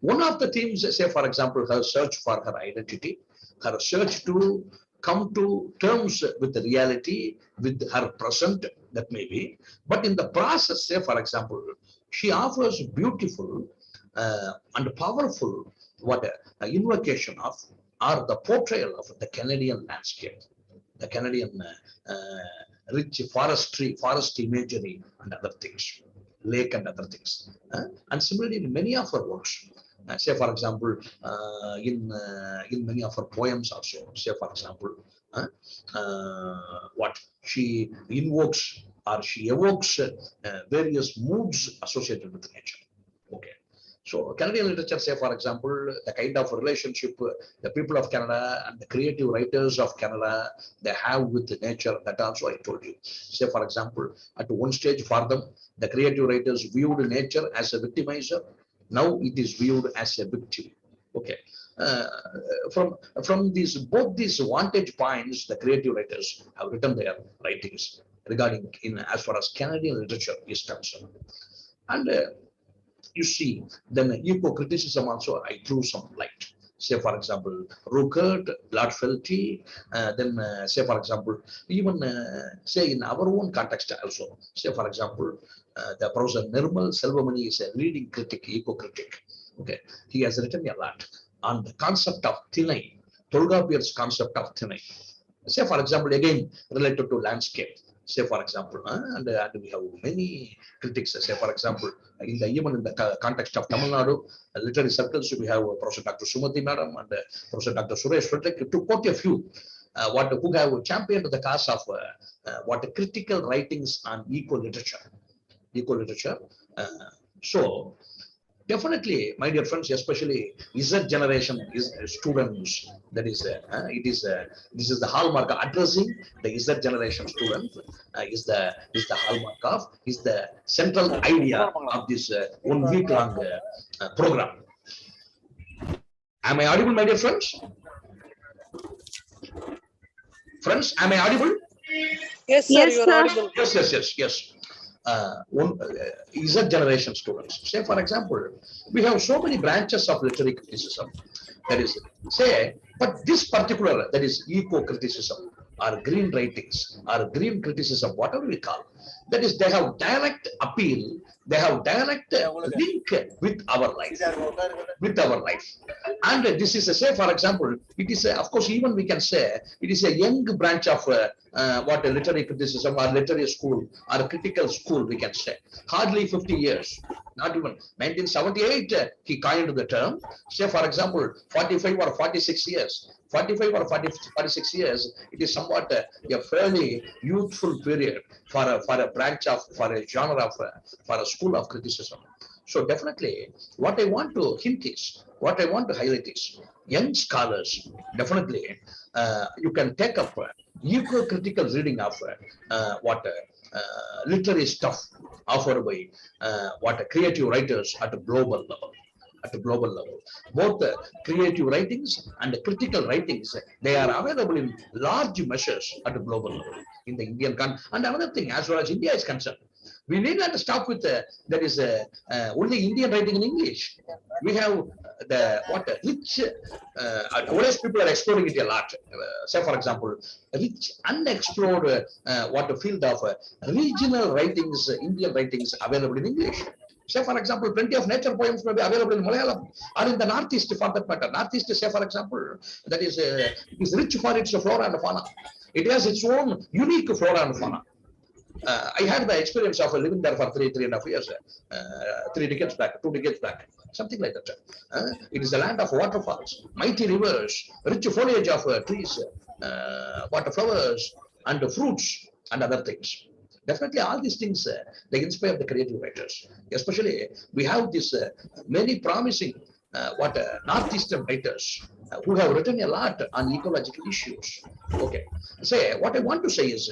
One of the themes, say for example, her search for her identity, her search to come to terms with the reality, with her present, that may be. But in the process, say for example, she offers beautiful and powerful invocation of, or the portrayal of the Canadian landscape, the Canadian rich forest imagery and other things, lake and other things. And similarly, in many of her works, say for example, in many of her poems also, say for example, what she invokes or she evokes various moods associated with nature. Okay. So Canadian literature, say for example, the kind of relationship the people of Canada and the creative writers of Canada, they have with nature, that also I told you. Say for example, at one stage for them, the creative writers viewed nature as a victimizer. Now it is viewed as a victim. Okay. From these both these vantage points, the creative writers have written their writings regarding as far as Canadian literature is concerned. And You see, then eco-criticism also I threw some light. Say, for example, Ruckert, Gladfelty, then say, for example, even say in our own context also. Say, for example, the Professor Nirmal Selvamani is a leading critic, eco-critic. Okay, he has written a lot on the concept of Thinai, Tolgapier's concept of Thinai. Say, for example, again related to landscape. Say, for example, and we have many critics. Say, for example, even in the context of Tamil Nadu, literary circles, we have Professor Dr. Sumati Madam and Professor Dr. Suresh Frederick, to quote a few, who have championed the cause of what critical writings on eco-literature. Eco-literature. So, definitely, my dear friends, especially Z generation is students. That is, this is the hallmark of addressing the Z generation students. Is the hallmark of is the central idea of this 1 week long program. Am I audible, my dear friends? Friends, am I audible? Yes, sir, Yes, you are sir. audible. Yes. Z generation students. Say, for example, we have so many branches of literary criticism. That is, say, but this particular, that is eco-criticism or green writings or green criticism, whatever we call, that is, they have direct appeal, they have direct link with our life, And this is a, say, for example, it is, of course, even we can say, it is a young branch of what a literary criticism or literary school or critical school, we can say. Hardly 50 years, not even 1978, he coined the term. Say, for example, 45 or 46 years. 45 or 46 years, it is somewhat a fairly youthful period for a branch of, for a genre of, for a school of criticism. So definitely, what I want to hint is, what I want to highlight is, young scholars, definitely, you can take up eco-critical reading of literary stuff offered by what creative writers at a global level. At a global level, both creative writings and critical writings, they are available in large measures at a global level in the Indian country. And another thing, as far as India is concerned, we need not stop with that is only Indian writing in English. We have the what rich nowadays people are exploring it a lot. Say, for example, rich unexplored what the field of regional writings, Indian writings available in English. Say, for example, plenty of nature poems may be available in Malayalam or in the Northeast for that matter. Northeast, say, for example, that is rich for its flora and fauna. It has its own unique flora and fauna. I had the experience of living there for 3.5 years, 3 decades back, 2 decades back, something like that. It is a land of waterfalls, mighty rivers, rich foliage of trees, water flowers, and fruits and other things. Definitely, all these things they inspire the creative writers. Especially, we have this many promising northeastern writers who have written a lot on ecological issues. Okay, say what I want to say is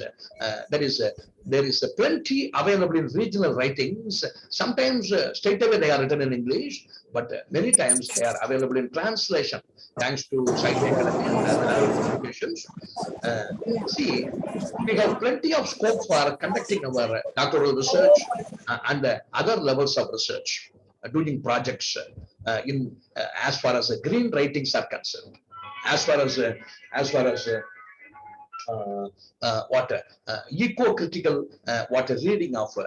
there is plenty available in regional writings. Sometimes straight away they are written in English, but many times they are available in translation thanks to Science Academy and other publications. See, we have plenty of scope for conducting our doctoral research and other levels of research, doing projects in as far as green writings are concerned, as far as eco-critical what reading of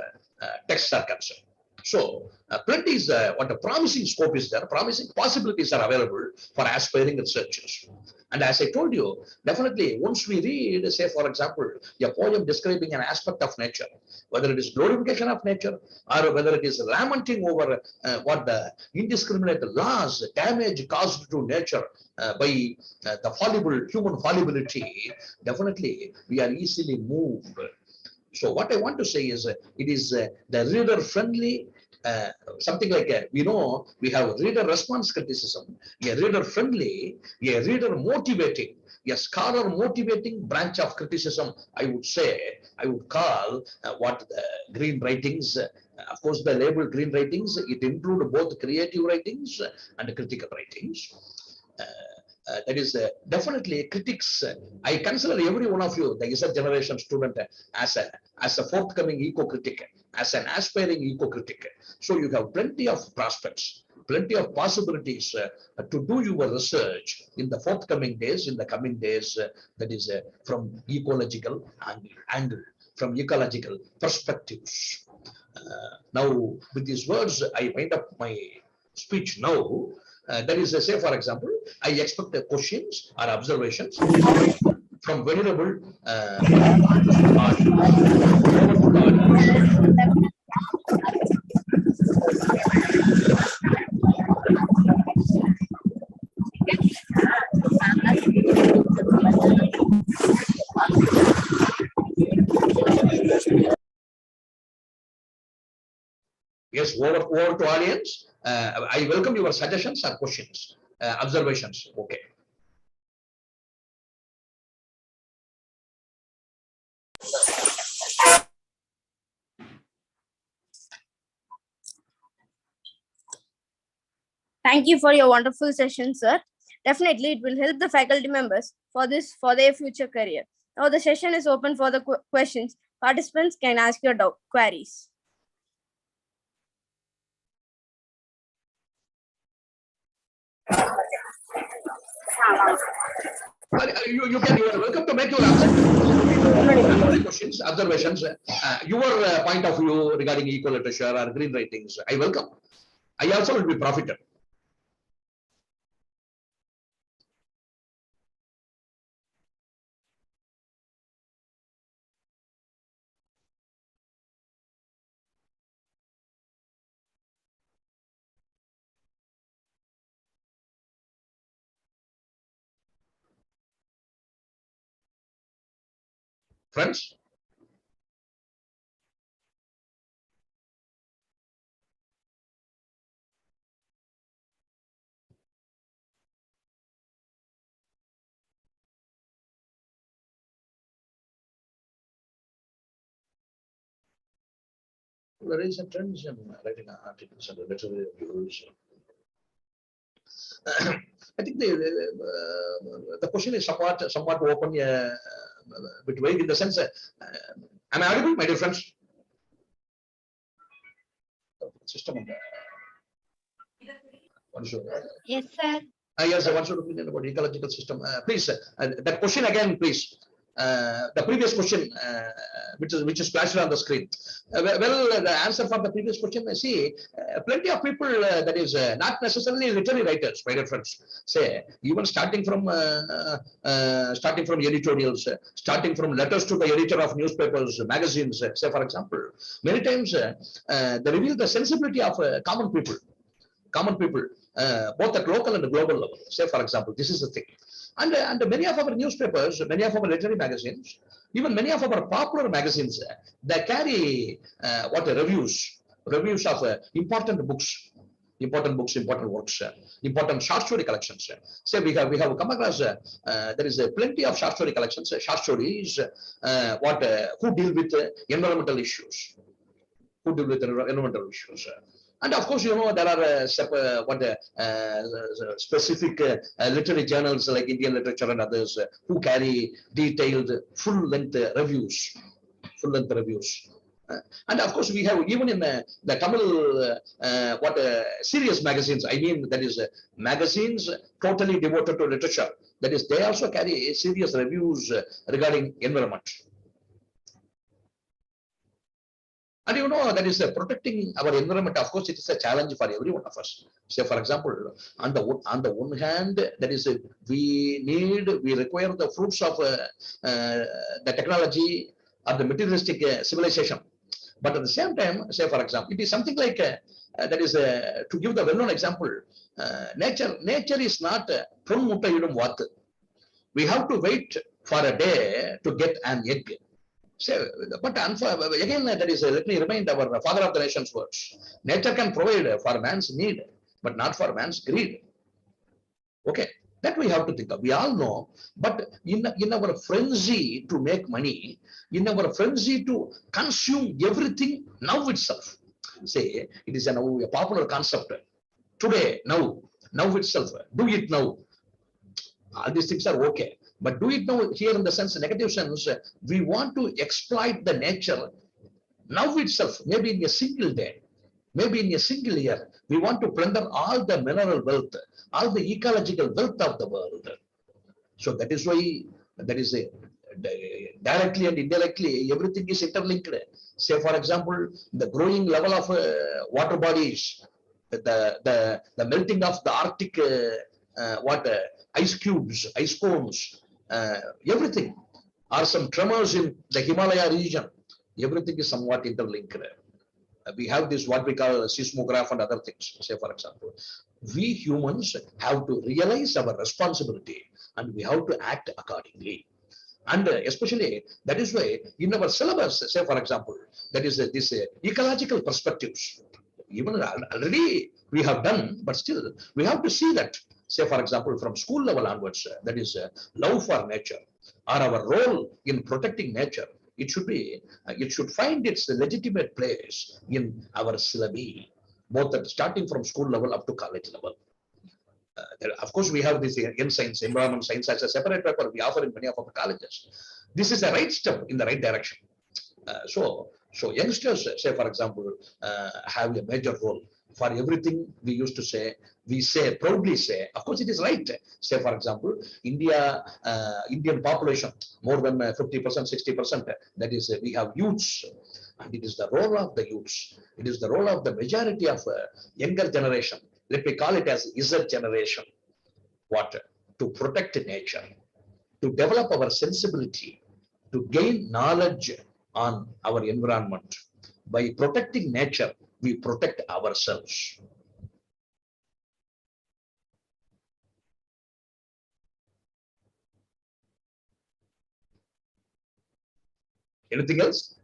texts are concerned. So plenty is what a promising scope is there, promising possibilities are available for aspiring researchers. And as I told you, definitely once we read, say, for example, a poem describing an aspect of nature, whether it is glorification of nature or whether it is lamenting over what the indiscriminate loss, damage caused to nature by the fallible, human fallibility, definitely we are easily moved. So what I want to say is it is the reader friendly, something like we know we have reader response criticism, a reader friendly, a reader motivating, a scholar motivating branch of criticism. I would say, I would call what the green writings. Of course, the label green writings, it includes both creative writings and critical writings. That is definitely critics. I consider every one of you, the Z generation student, as a forthcoming eco-critic. as an aspiring eco-critic. So you have plenty of prospects, plenty of possibilities to do your research in the forthcoming days, in the coming days, that is from ecological angle, from ecological perspectives. Now, with these words, I wind up my speech now. That is, say, for example, I expect questions or observations from venerable Yes, over to audience. I welcome your suggestions or questions, observations. Okay. Thank you for your wonderful session, sir. Definitely, it will help the faculty members for their future career. Now the session is open for the questions. Participants can ask your queries. You are welcome to make your questions, observations, your point of view regarding eco literature or green writings. I welcome. I also will be profited. Friends? There is a trend in writing articles and literary reviews. I think the question is somewhat open, bit vague in the sense. Am I audible, my dear friends? System on Yes, sir. Yes, I want your opinion about ecological system. Please, that question again, please. The previous question, which is flashed on the screen. Well, the answer for the previous question, I see plenty of people that is not necessarily literary writers, my dear friends. Say even starting from editorials, starting from letters to the editor of newspapers, magazines. Say for example, many times they reveal the sensibility of common people. Both at local and global level. Say, for example, this is the thing. And many of our newspapers, many of our literary magazines, even many of our popular magazines, they carry reviews of important books, important works, important short story collections. Say we have come across there is plenty of short story collections, short stories, who deal with environmental issues, And of course, there are specific literary journals like Indian Literature and others who carry detailed full-length reviews. And of course, we have even in the Tamil, serious magazines. I mean, that is magazines totally devoted to literature. That is, they also carry serious reviews regarding environment. And that is protecting our environment. Of course, it is a challenge for every one of us. Say, for example, on the one hand, that is we require the fruits of the technology or the materialistic civilization. But at the same time, say, for example, it is something like that is to give the well-known example. Nature is not we have to wait for a day to get an egg. But again, that is, let me remind our father of the nation's words. Nature can provide for man's need, but not for man's greed. Okay, that we have to think of. We all know, but in our frenzy to make money, in our frenzy to consume everything now itself, say it is a popular concept today, now itself, do it now. All these things are okay. But do it now here in the sense, negative sense, we want to exploit the nature Now itself, maybe in a single day, maybe in a single year, we want to plunder all the mineral wealth, all the ecological wealth of the world. So that is why, that is a, directly and indirectly, everything is interlinked. Say, for example, the growing level of water bodies, the melting of the Arctic ice cubes, ice cones, everything, or some tremors in the Himalaya region. Everything is somewhat interlinked. We have this what we call seismograph and other things. Say, for example, we humans have to realize our responsibility and we have to act accordingly. And especially that is why in our syllabus, say for example, that is this ecological perspectives. Even already we have done, but still we have to see that. Say for example, from school level onwards, that is love for nature, or our role in protecting nature. It should be, it should find its legitimate place in our syllabi, both at starting from school level up to college level. Of course, we have this in science, environment science as a separate paper we offer in many of our colleges. This is the right step in the right direction. So youngsters, say for example, have a major role for everything we used to say. We say, proudly say, of course it is right. Say for example, Indian population, more than 50%, 60%, that is, we have youths. And it is the role of the youths. It is the role of the majority of younger generation. Let me call it as Z generation. What? To protect nature, to develop our sensibility, to gain knowledge on our environment. By protecting nature, we protect ourselves. Anything else?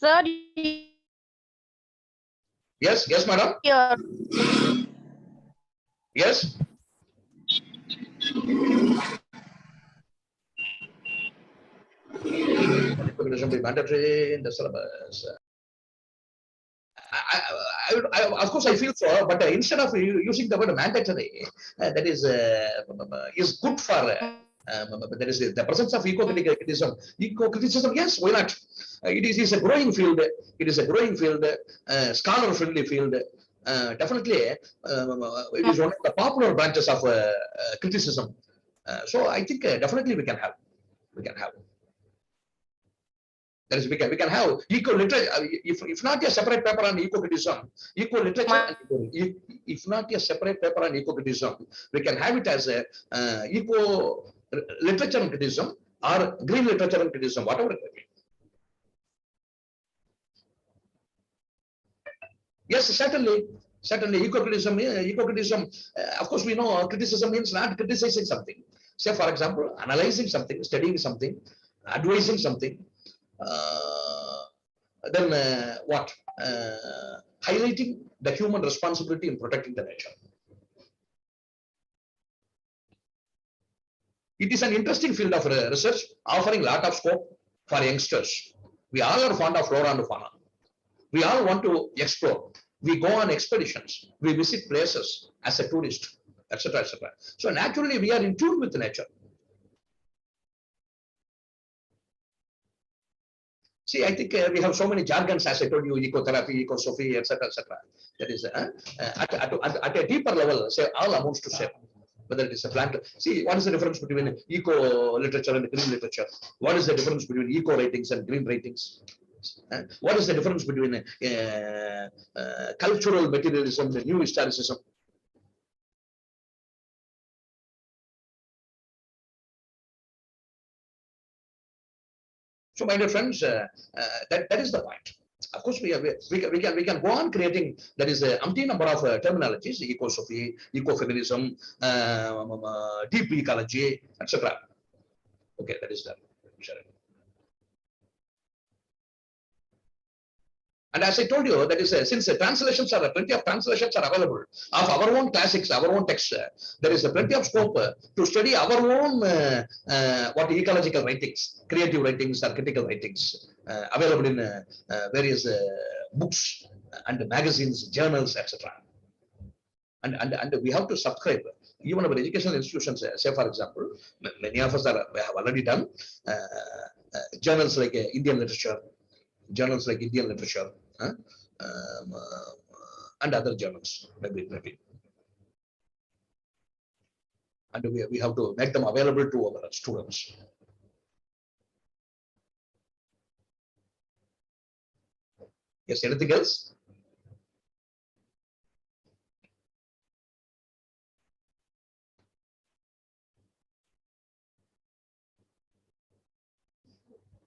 Sir, Yes, yes, madam. your Yes. Should be mandatory in the syllabus. Of course, I feel so, but instead of using the word mandatory, that is good for. There is the presence of eco-criticism. Eco-criticism, yes, why not? It is a growing field. It is a growing field, scholar-friendly field. Definitely, it is one of the popular branches of criticism. So I think definitely we can have. We can have. That is, we can have eco literature. If not a separate paper on eco criticism, eco literature. If not a separate paper on eco criticism, we can have it as a eco literature and criticism or green literature and criticism, whatever it may be. Yes, certainly. Certainly, eco-criticism, of course, we know criticism means not criticizing something. Say, for example, analyzing something, studying something, advising something, then what? Highlighting the human responsibility in protecting the nature. It is an interesting field of research, offering a lot of scope for youngsters. We all are fond of flora and fauna. We all want to explore. We go on expeditions. We visit places as a tourist, etc., etc. So naturally, we are in tune with nature. See, I think we have so many jargons, as I told you, ecotherapy, ecosophy, etc., etc. That is at a deeper level, say all amounts to say whether it is a plant. See, what is the difference between eco literature and green literature? What is the difference between eco ratings and green ratings? What is the difference between cultural materialism and new historicism? So, my dear friends, that is the point. Of course, we can go on creating. There is a umpteen number of terminologies: ecosophy, ecofeminism, deep ecology, etc. Okay, that is that. Sure. And as I told you, that is since the translations are plenty of translations are available of our own classics, our own texts, there is a plenty of scope to study our own what ecological writings, creative writings, or critical writings available in various books and magazines, journals, etc. And we have to subscribe. Even our educational institutions, say for example, many of us have already done journals like Indian literature, and other journals, maybe. And we have to make them available to our students. Yes, anything else?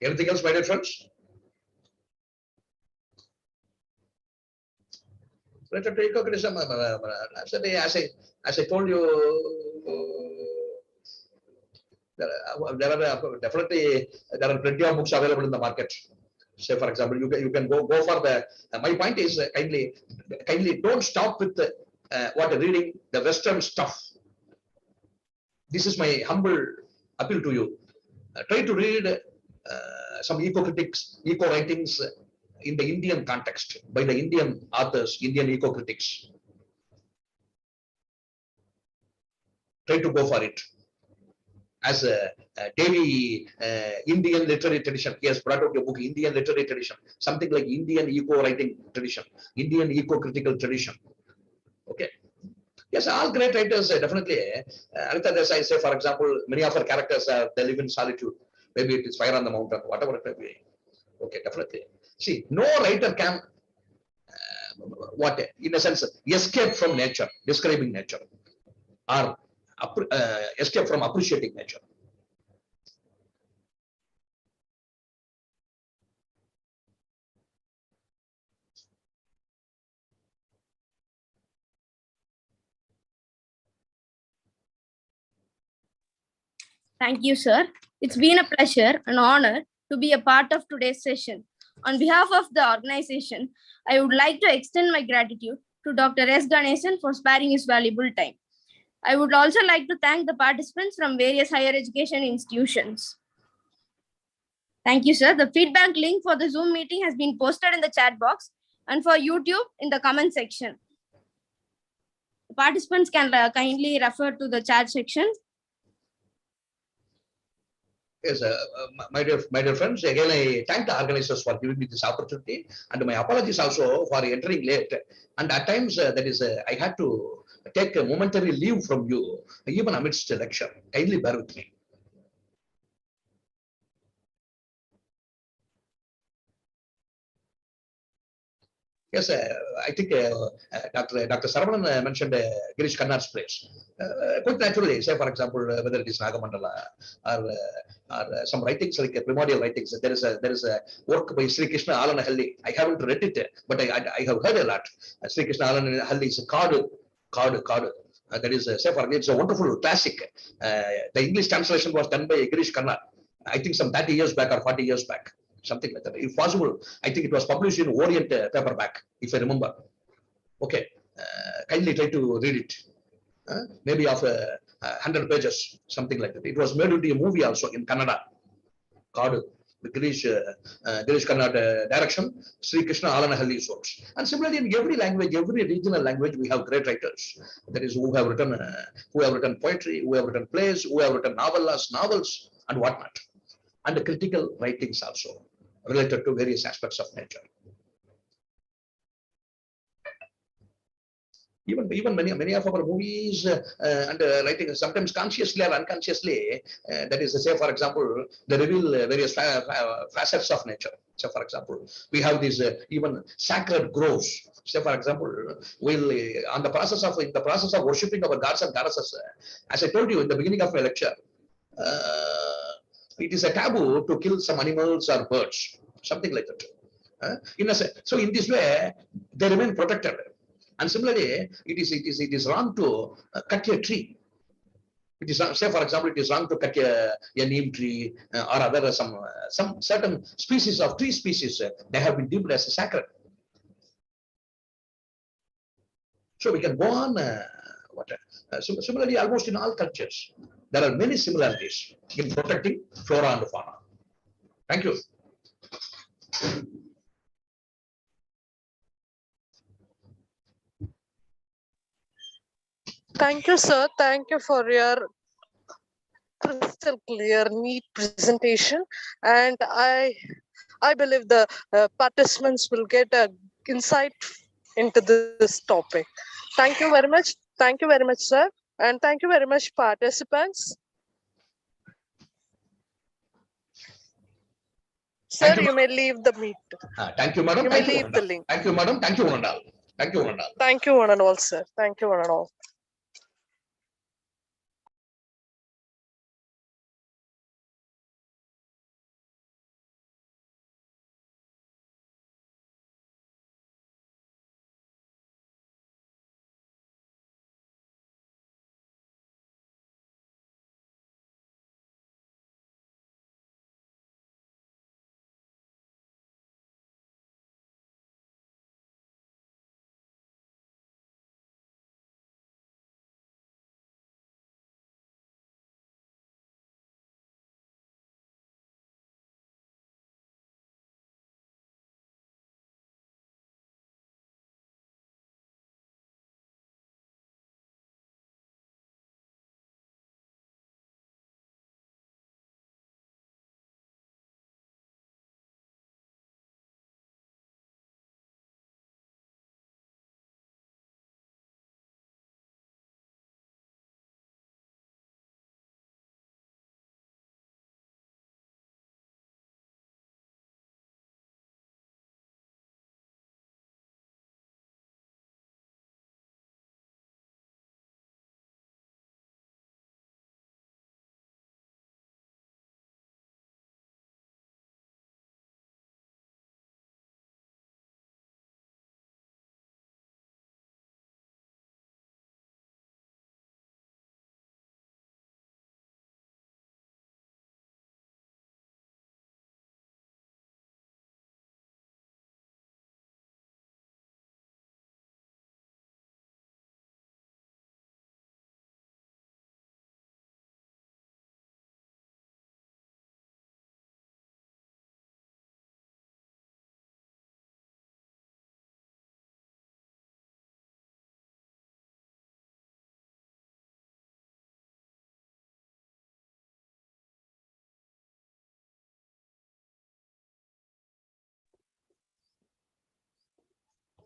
Anything else, my dear friends? Related to eco-criticism, as I told you, there are definitely plenty of books available in the market. Say, for example, you can go for the. My point is kindly don't stop with what reading the Western stuff. This is my humble appeal to you. Try to read some eco-critics, eco-writings in the Indian context by the Indian authors, Indian eco-critics. Try to go for it. As a daily Indian literary tradition, he has brought out a book, Indian literary tradition, something like Indian eco-writing tradition, Indian eco-critical tradition. Okay. Yes, all great writers definitely. As I say, for example, many of our characters they live in solitude. Maybe it is fire on the mountain, whatever it may be. Okay, definitely. See, no writer can, in a sense, escape from nature, describing nature, or escape from appreciating nature. Thank you, sir. It's been a pleasure and honor to be a part of today's session. On behalf of the organization, I would like to extend my gratitude to Dr. S. Ganesan for sparing his valuable time. I would also like to thank the participants from various higher education institutions. Thank you, sir. The feedback link for the Zoom meeting has been posted in the chat box and for YouTube in the comment section. The participants can kindly refer to the chat section. Yes, my dear friends, again I thank the organizers for giving me this opportunity, and my apologies also for entering late. And at times that is I had to take a momentary leave from you, even amidst the lecture. Kindly bear with me. Yes, I think Dr. Saravanan mentioned Girish Kannad's place. Quite naturally, say for example, whether it is Nagamandala or some writings like primordial writings, there is a work by Sri Krishna Alanahalli. I haven't read it, but I have heard a lot. Sri Krishna Alanahalli is Kadu. That is, say for example, it's a wonderful classic. The English translation was done by Girish Kannad. I think some 30 years back or 40 years back. Something like that. If possible, I think it was published in Orient paperback, if I remember. Okay, kindly try to read it. Maybe of 100 pages, something like that. It was made into a movie also in Kannada. Called the Girish Kannad direction, Sri Krishna Alanahalli's works. And similarly, in every language, every regional language, we have great writers. That is, who have written poetry, who have written plays, who have written novels, and whatnot. And the critical writings also related to various aspects of nature. Even many of our movies and writing, sometimes consciously or unconsciously, that is to say, for example, they reveal various facets of nature. So, for example, we have these even sacred groves. Say, for example, we'll in the process of worshipping our gods and goddesses, as I told you in the beginning of my lecture, it is a taboo to kill some animals or birds, something like that. So in this way, they remain protected. And similarly, it is wrong to cut a tree. It is say, for example, it is wrong to cut a neem tree or other some certain species of tree species. They have been deemed as sacred. So we can go on. Similarly, almost in all cultures, there are many similarities in protecting flora and fauna. Thank you. Thank you, sir. Thank you for your crystal clear, neat presentation. And I believe the participants will get a insight into this topic. Thank you very much. Thank you very much, sir. And thank you very much, participants. Sir, Thank you, you may leave the meet. thank you, madam. You may Thank you, leave the link. Thank you, madam. Thank you, one and all. Thank you, one and all. Thank you, one and all, sir. Thank you, one and all.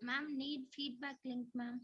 Ma'am, need feedback link, ma'am.